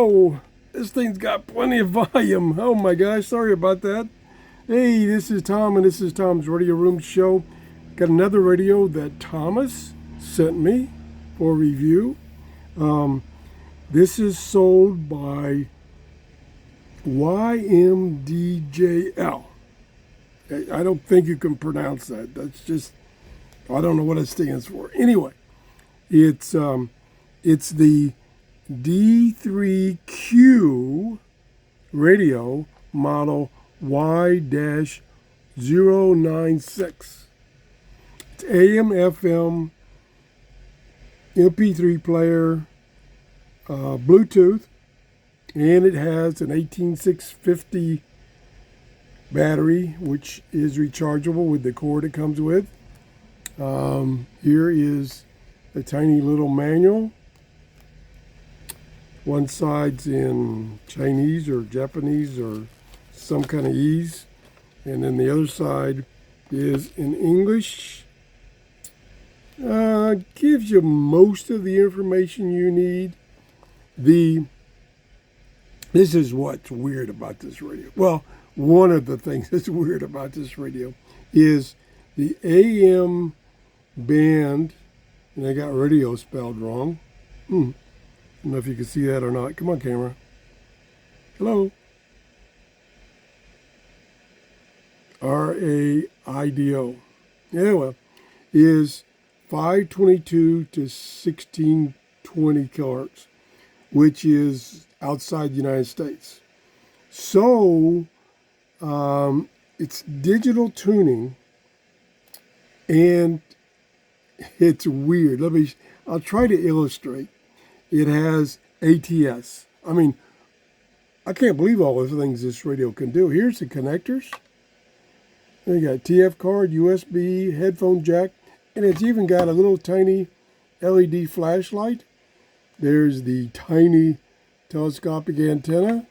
Whoa, this thing's got plenty of volume. Oh my gosh, sorry about that. Hey, this is Tom, and this is Tom's Radio Room Show. Got another radio that Thomas sent me for review. This is sold by YMDJL. I don't think you can pronounce that. That's just, I don't know what it stands for. Anyway, it's the D3Q radio model Y-096. It's AM, FM, MP3 player, Bluetooth, and it has an 18650 battery, which is rechargeable with the cord it comes with. Here is a tiny little manual. One side's in Chinese or Japanese or some kind of ease, and then the other side is in English. Gives you most of the information you need. This is what's weird about this radio. Well, one of the things that's weird about this radio is the AM band, and I got radio spelled wrong. I don't know if you can see that or not. Come on, camera. Hello. RAIDO. Yeah, well, is 522 to 1620 kilohertz, which is outside the United States. So it's digital tuning, and it's weird. I'll try to illustrate. It has ATS. I mean, I can't believe all the things this radio can do. Here's the connectors. You got TF card, USB, headphone jack, and it's even got a little tiny LED flashlight. There's the tiny telescopic antenna.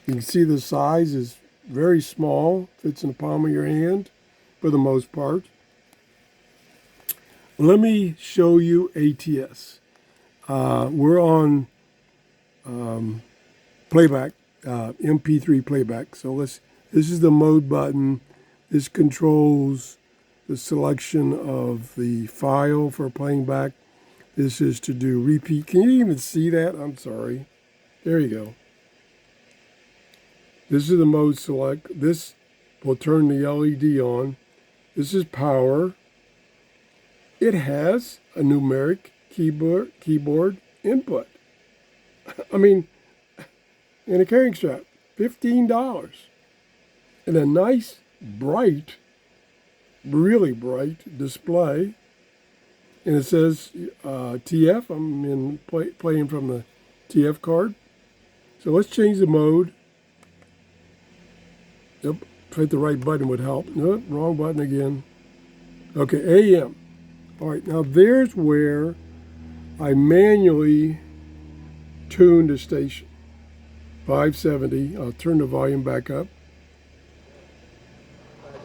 You can see the size is very small, fits in the palm of your hand for the most part. Let me show you ATS. We're on playback, MP3 playback. So this is the mode button. This controls the selection of the file for playing back. This is to do repeat. Can you even see that? I'm sorry. There you go. This is the mode select. This will turn the LED on. This is power. It has a numeric keyboard input. I mean, and a carrying strap, $15. And a nice, bright, really bright display. And it says TF. I'm playing from the TF card. So let's change the mode. Yep, hit the right button would help. Nope, wrong button again. Okay, AM. All right, now there's where I manually tune the station. 570. I'll turn the volume back up.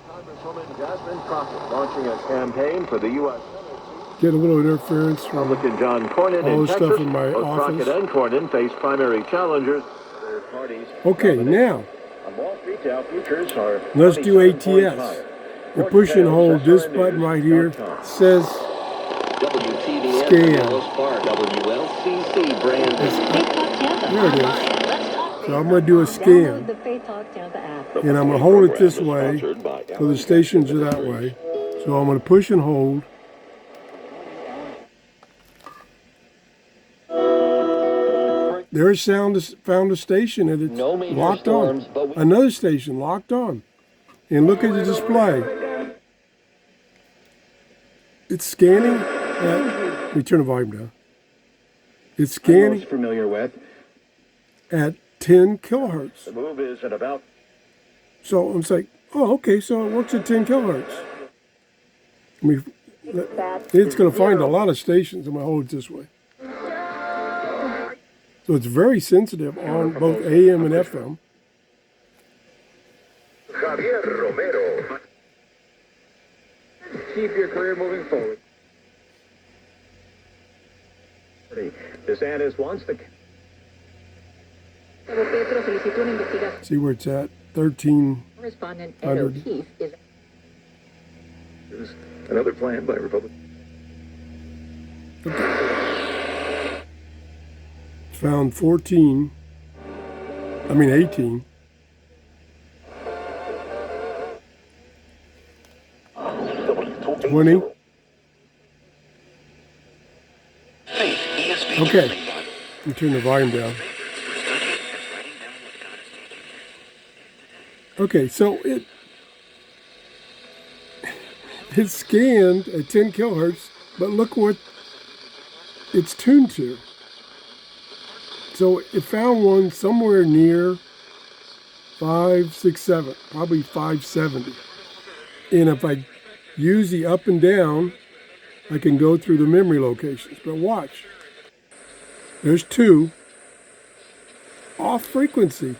Congresswoman Jasmine Crockett launching a campaign for the U.S. Get a little interference from Republican John Cornyn all in the Texas. stuff in my Both office. Crockett and Cornyn face primary challengers. Their parties Okay, now on Wall Street, Dow futures are let's do 27 points ATS. higher. You push and hold this button right here. Says WTDN scan. Wells Fargo WLCC brand. There it is. So I'm going to do a scan, and I'm going to hold it this way, so the stations are that way. So I'm going to push and hold. There's found a station, and it's locked on. Another station locked on. And look at the display. It's scanning. Let me turn the volume down. It's scanning Familiar with. at 10 kilohertz. The move is at about. So I'm like, oh, okay, so it works at 10 kilohertz. It's going to find a lot of stations. I'm going to hold it this way. So it's very sensitive on both AM and FM. Javier Romero. Keep your career moving forward. DeSantis wants the Petro solicitó una investigación. See where it's at? 13. Correspondent Ed O'Keefe is another plan by Republicans. Found 14. 18. $20. Okay. Let me turn the volume down. Okay, so it scanned at 10 kilohertz, but look what it's tuned to. So it found one somewhere near 567, probably 570. And if I use the up and down, I can go through the memory locations. But watch. There's 2 off frequency.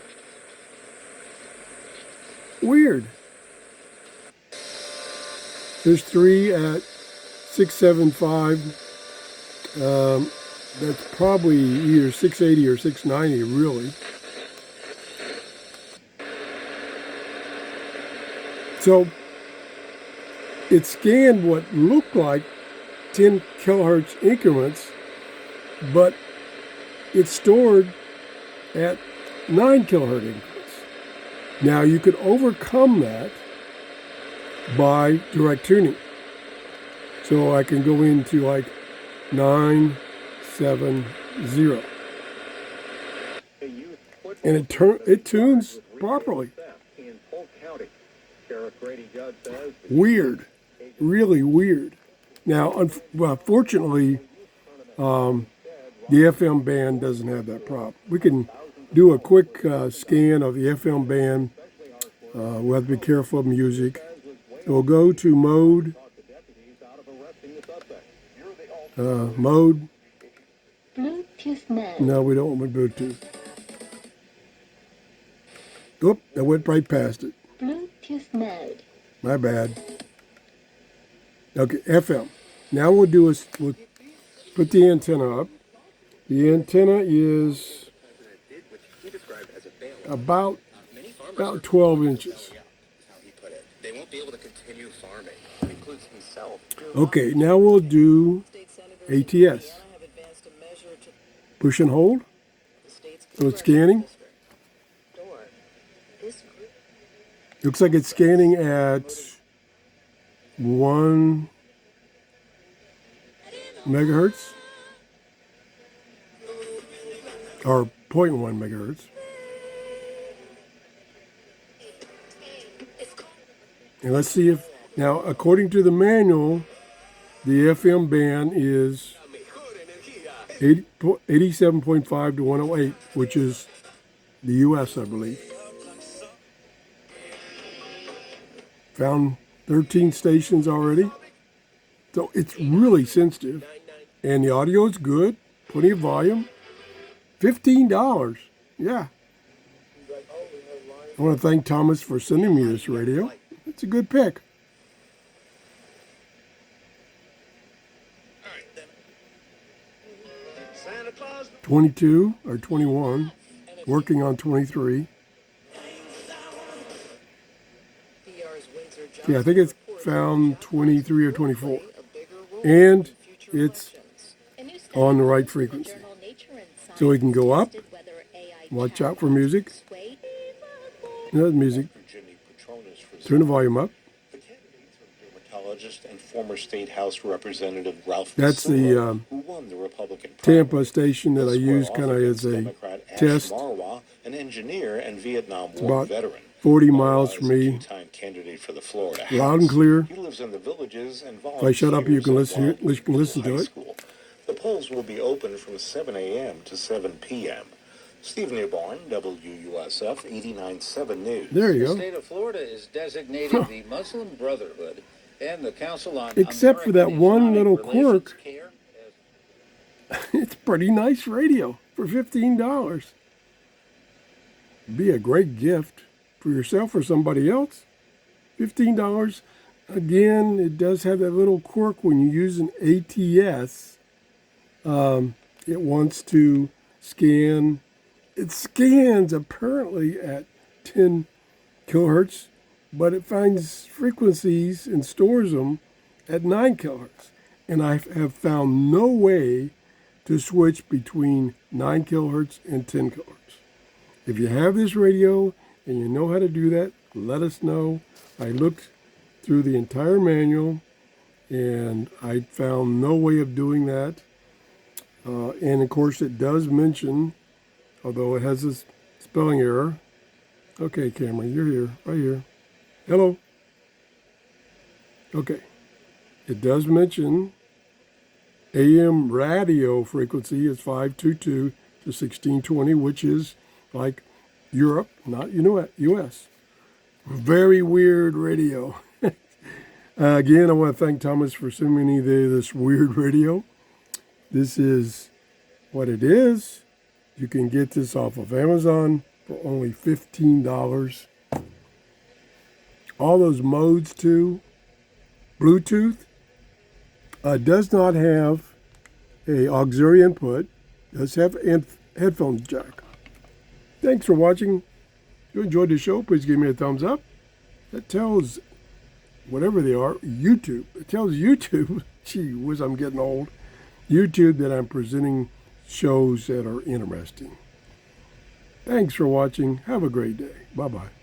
Weird. There's 3 at 675. That's probably either 680 or 690, really. So it scanned what looked like 10 kilohertz increments, but it's stored at 9 kilohertz increments. Now you could overcome that by direct tuning. So I can go into like 970, and it tunes properly. Weird, really weird. Now, fortunately, the FM band doesn't have that problem. We can do a quick scan of the FM band. We'll have to be careful of music. We'll go to mode. Mode. Bluetooth mode. No, we don't want Bluetooth. Oop, I went right past it. Bluetooth mode. My bad. Okay, FM. Now we'll put the antenna up. The antenna is about 12 inches. They won't be able to continue farming. Includes himself. Okay, now we'll do ATS. Push and hold. So it's scanning. Looks like it's scanning at 1 megahertz or 0.1 megahertz. And let's see if, now according to the manual, the FM band is 87.5 to 108, which is the US, I believe. Found 13 stations already. So it's really sensitive. And the audio is good, plenty of volume. $15. Yeah. I want to thank Thomas for sending me this radio. It's a good pick. Santa Claus. 22 or 21, working on 23. Yeah, I think it's found 23 or 24. And it's on the right frequency. So we can go up. Watch out for music. No music. Turn the volume up. Dermatologist and former state house representative Ralph That's the who won the Republican Tampa station that I use kind of as a test. Marwa, an engineer and Vietnam It's War about veteran. 40 miles from me. Two-time candidate for the Florida Loud and clear. He lives in the villages and If I shut up, you can listen to it. School. The polls will be open from 7 a.m. to 7 p.m. Steve Newborn, WUSF 89.7 News. There you The go. state of Florida is designating the Muslim Brotherhood and the Council on Except for that American one Islamic little Relations quirk. Care It's pretty nice radio for $15. Be a great gift for yourself or somebody else. $15. Again, it does have that little quirk when you use an ATS. it wants to scan. It scans apparently at 10 kilohertz, but it finds frequencies and stores them at 9 kilohertz. And I have found no way to switch between 9 kilohertz and 10 kilohertz. If you have this radio and you know how to do that, let us know. I looked through the entire manual and I found no way of doing that. And of course it does mention, although it has this spelling error. Okay, camera, you're here, right here. Hello. Okay. It does mention AM radio frequency is 522 to 1620, which is like Europe, not US. Very weird radio. Again, I want to thank Thomas for sending me this weird radio. This is what it is. You can get this off of Amazon for only $15. All those modes too. Bluetooth does not have a auxiliary input. Does have headphone jack. Thanks for watching. If you enjoyed the show, please give me a thumbs up. That tells whatever they are, YouTube. It tells YouTube, gee whiz, I'm getting old. YouTube that I'm presenting shows that are interesting. Thanks for watching. Have a great day. Bye-bye.